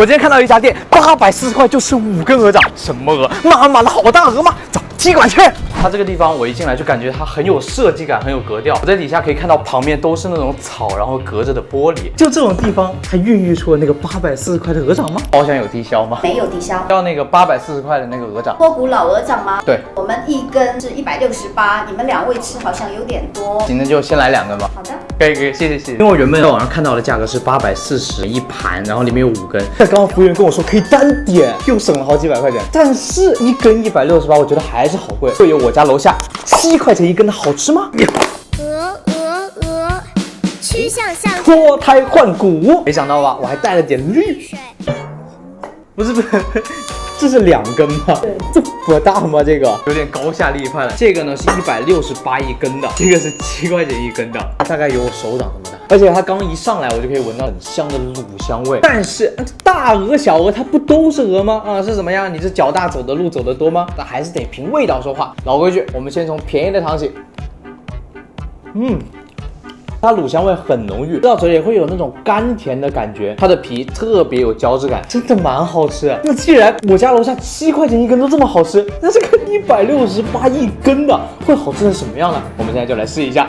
我今天看到一家店，840块就是5根鹅掌，什么鹅？妈妈的好大鹅吗？走，踢馆去。它这个地方我一进来就感觉它很有设计感，很有格调。我在底下可以看到旁边都是那种草，然后隔着的玻璃，就这种地方还孕育出了那个840块的鹅掌吗？包厢有低消吗？没有低消。要那个840块的那个鹅掌，脱骨老鹅掌吗？对，我们一根是168，你们2位吃好像有点多。行，那就先来2根吧。好的，可以，谢谢。因为我原本在网上看到的价格是840一盘，然后里面有5根。但刚刚服务员跟我说可以单点，又省了好几百块钱。但是一根168，我觉得还是好贵。会有我家楼下7块钱一根的好吃吗？曲项向脱胎换骨，没想到吧？我还带了点绿。不是，这是2根吗？对，这不大吗？这个有点高下立判了。这个呢是168一根的，这个是7块钱一根的，它大概有我手掌这么大。而且它刚一上来，我就可以闻到很香的卤香味。但是大鹅小鹅它不都是鹅吗？是怎么样？你是脚大走的路走得多吗？那还是得凭味道说话。老规矩，我们先从便宜的尝起。它卤香味很浓郁，吃到嘴里会有那种甘甜的感觉，它的皮特别有胶质感，真的蛮好吃的。那既然我家楼下7块钱一根都这么好吃，那这个168一根的会好吃成什么样呢？我们现在就来试一下。